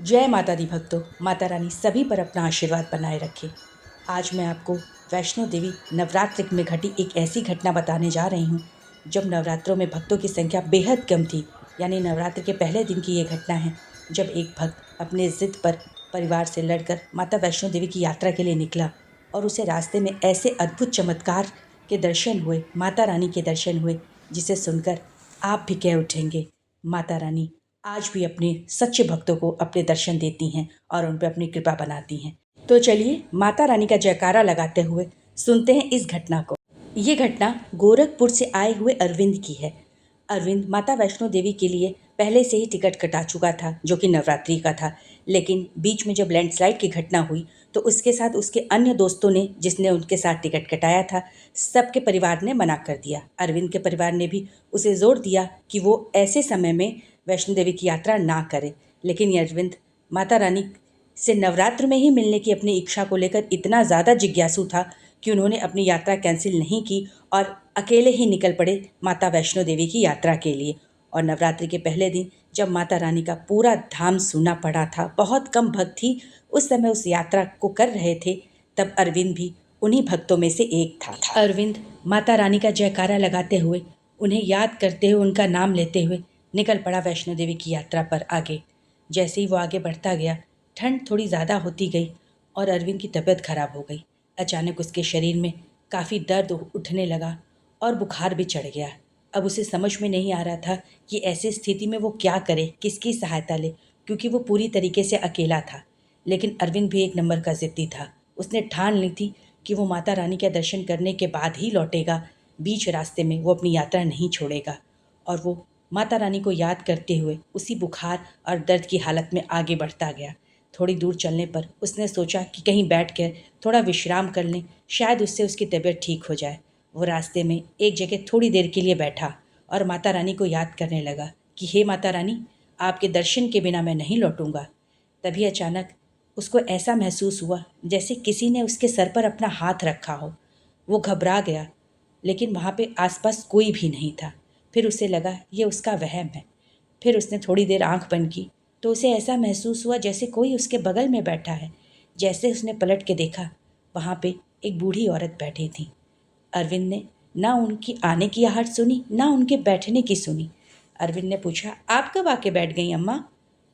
जय माता दी भक्तों, माता रानी सभी पर अपना आशीर्वाद बनाए रखे। आज मैं आपको वैष्णो देवी नवरात्र में घटी एक ऐसी घटना बताने जा रही हूँ जब नवरात्रों में भक्तों की संख्या बेहद कम थी। यानी नवरात्र के पहले दिन की ये घटना है जब एक भक्त अपने ज़िद पर परिवार से लड़कर माता वैष्णो देवी की यात्रा के लिए निकला और उसे रास्ते में ऐसे अद्भुत चमत्कार के दर्शन हुए, माता रानी के दर्शन हुए, जिसे सुनकर आप भी कह उठेंगे, माता रानी आज भी अपने सच्चे भक्तों को अपने दर्शन देती हैं और उन पर अपनी कृपा बनाती हैं। तो चलिए माता रानी का जयकारा लगाते हुए सुनते हैं इस घटना को। ये घटना गोरखपुर से आए हुए अरविंद की है। अरविंद माता वैष्णो देवी के लिए पहले से ही टिकट कटा चुका था, जो कि नवरात्रि का था। लेकिन बीच में जब लैंडस्लाइड की घटना हुई तो उसके साथ उसके अन्य दोस्तों ने, जिसने उनके साथ टिकट कटाया था, सबके परिवार ने मना कर दिया। अरविंद के परिवार ने भी उसे जोर दिया कि वो ऐसे समय में वैष्णो देवी की यात्रा ना करे। लेकिन ये अरविंद माता रानी से नवरात्र में ही मिलने की अपनी इच्छा को लेकर इतना ज़्यादा जिज्ञासु था कि उन्होंने अपनी यात्रा कैंसिल नहीं की और अकेले ही निकल पड़े माता वैष्णो देवी की यात्रा के लिए। और नवरात्रि के पहले दिन जब माता रानी का पूरा धाम सूना पड़ा था, बहुत कम भक्त ही उस समय उस यात्रा को कर रहे थे, तब अरविंद भी उन्हीं भक्तों में से एक था। अरविंद माता रानी का जयकारा लगाते हुए, उन्हें याद करते हुए, उनका नाम लेते हुए निकल पड़ा वैष्णो देवी की यात्रा पर आगे। जैसे ही वो आगे बढ़ता गया, ठंड थोड़ी ज़्यादा होती गई और अरविंद की तबीयत खराब हो गई। अचानक उसके शरीर में काफ़ी दर्द उठने लगा और बुखार भी चढ़ गया। अब उसे समझ में नहीं आ रहा था कि ऐसी स्थिति में वो क्या करे, किसकी सहायता ले, क्योंकि वो पूरी तरीके से अकेला था। लेकिन अरविंद भी एक नंबर का ज़िद्दी था। उसने ठान ली थी कि वो माता रानी के दर्शन करने के बाद ही लौटेगा। बीच रास्ते में वो अपनी यात्रा नहीं छोड़ेगा। और वो माता रानी को याद करते हुए उसी बुखार और दर्द की हालत में आगे बढ़ता गया। थोड़ी दूर चलने पर उसने सोचा कि कहीं बैठ कर थोड़ा विश्राम कर लें, शायद उससे उसकी तबीयत ठीक हो जाए। वो रास्ते में एक जगह थोड़ी देर के लिए बैठा और माता रानी को याद करने लगा कि हे माता रानी, आपके दर्शन के बिना मैं नहीं लौटूंगा। तभी अचानक उसको ऐसा महसूस हुआ जैसे किसी ने उसके सर पर अपना हाथ रखा हो। वो घबरा गया, लेकिन वहाँ पे आसपास कोई भी नहीं था। फिर उसे लगा ये उसका वहम है। फिर उसने थोड़ी देर आंख बंद की तो उसे ऐसा महसूस हुआ जैसे कोई उसके बगल में बैठा है। जैसे उसने पलट के देखा, वहाँ पे एक बूढ़ी औरत बैठी थी। अरविंद ने ना उनकी आने की आहट सुनी, ना उनके बैठने की सुनी। अरविंद ने पूछा, आप कब आके बैठ गई अम्मा?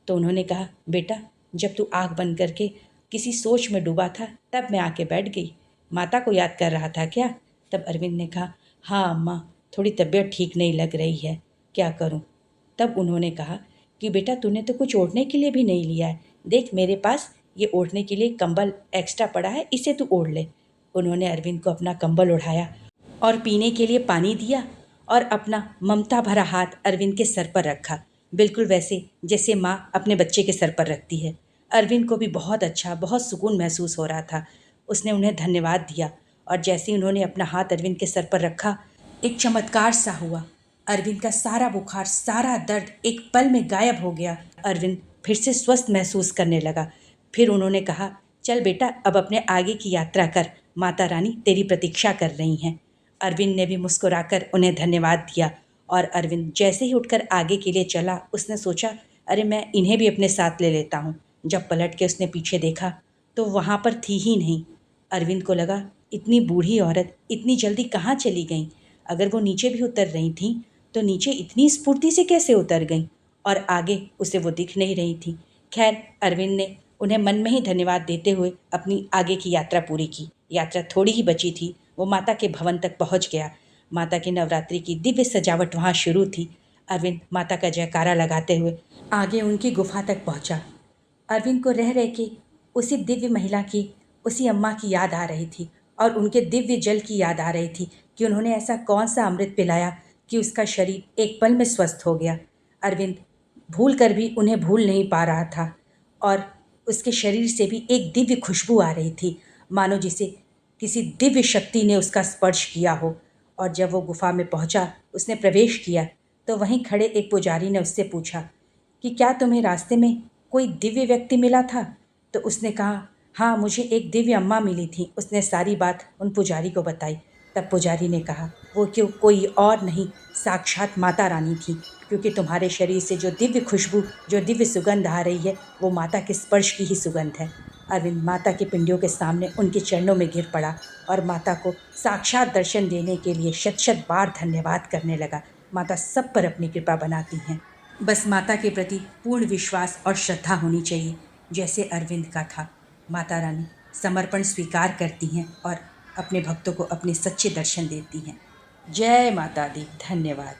तो उन्होंने कहा, बेटा, जब तू आँख बंद करके किसी सोच में डूबा था तब मैं आके बैठ गई। माता को याद कर रहा था क्या? तब अरविंद ने कहा, हाँ अम्मा, थोड़ी तबीयत ठीक नहीं लग रही है, क्या करूँ? तब उन्होंने कहा कि बेटा, तूने तो कुछ ओढ़ने के लिए भी नहीं लिया है। देख, मेरे पास ये ओढ़ने के लिए कंबल एक्स्ट्रा पड़ा है, इसे तू ओढ़ ले। उन्होंने अरविंद को अपना कंबल ओढ़ाया और पीने के लिए पानी दिया और अपना ममता भरा हाथ अरविंद के सर पर रखा, बिल्कुल वैसे जैसे माँ अपने बच्चे के सर पर रखती है। अरविंद को भी बहुत अच्छा, बहुत सुकून महसूस हो रहा था। उसने उन्हें धन्यवाद दिया और जैसे ही उन्होंने अपना हाथ अरविंद के सर पर रखा, एक चमत्कार सा हुआ। अरविंद का सारा बुखार, सारा दर्द एक पल में गायब हो गया। अरविंद फिर से स्वस्थ महसूस करने लगा। फिर उन्होंने कहा, चल बेटा, अब अपने आगे की यात्रा कर, माता रानी तेरी प्रतीक्षा कर रही हैं। अरविंद ने भी मुस्कुराकर उन्हें धन्यवाद दिया और अरविंद जैसे ही उठकर आगे के लिए चला, उसने सोचा, अरे मैं इन्हें भी अपने साथ ले लेता हूँ। जब पलट के उसने पीछे देखा तो वहाँ पर थी ही नहीं। अरविंद को लगा, इतनी बूढ़ी औरत इतनी जल्दी कहाँ चली गई? अगर वो नीचे भी उतर रही थी तो नीचे इतनी स्फूर्ति से कैसे उतर गई? और आगे उसे वो दिख नहीं रही थी। खैर, अरविंद ने उन्हें मन में ही धन्यवाद देते हुए अपनी आगे की यात्रा पूरी की। यात्रा थोड़ी ही बची थी, वो माता के भवन तक पहुंच गया। माता की नवरात्रि की दिव्य सजावट वहाँ शुरू थी। अरविंद माता का जयकारा लगाते हुए आगे उनकी गुफा तक पहुंचा। अरविंद को रह रह के उसी दिव्य महिला की, उसी अम्मा की याद आ रही थी और उनके दिव्य जल की याद आ रही थी कि उन्होंने ऐसा कौन सा अमृत पिलाया कि उसका शरीर एक पल में स्वस्थ हो गया। अरविंद भूल कर भी उन्हें भूल नहीं पा रहा था और उसके शरीर से भी एक दिव्य खुशबू आ रही थी, मानो जिसे किसी दिव्य शक्ति ने उसका स्पर्श किया हो। और जब वो गुफा में पहुंचा, उसने प्रवेश किया तो वहीं खड़े एक पुजारी ने उससे पूछा कि क्या तुम्हें रास्ते में कोई दिव्य व्यक्ति मिला था? तो उसने कहा, हाँ, मुझे एक दिव्य अम्मा मिली थी। उसने सारी बात उन पुजारी को बताई। तब पुजारी ने कहा, वो क्यों कोई और नहीं, साक्षात माता रानी थी, क्योंकि तुम्हारे शरीर से जो दिव्य खुशबू, जो दिव्य सुगंध आ रही है, वो माता के स्पर्श की ही सुगंध है। अरविंद माता की पिंडियों के सामने उनके चरणों में गिर पड़ा और माता को साक्षात दर्शन देने के लिए शत शत बार धन्यवाद करने लगा। माता सब पर अपनी कृपा बनाती हैं। बस माता के प्रति पूर्ण विश्वास और श्रद्धा होनी चाहिए, जैसे अरविंद का था। माता रानी समर्पण स्वीकार करती हैं और अपने भक्तों को अपने सच्चे दर्शन देती हैं। जय माता दी। धन्यवाद।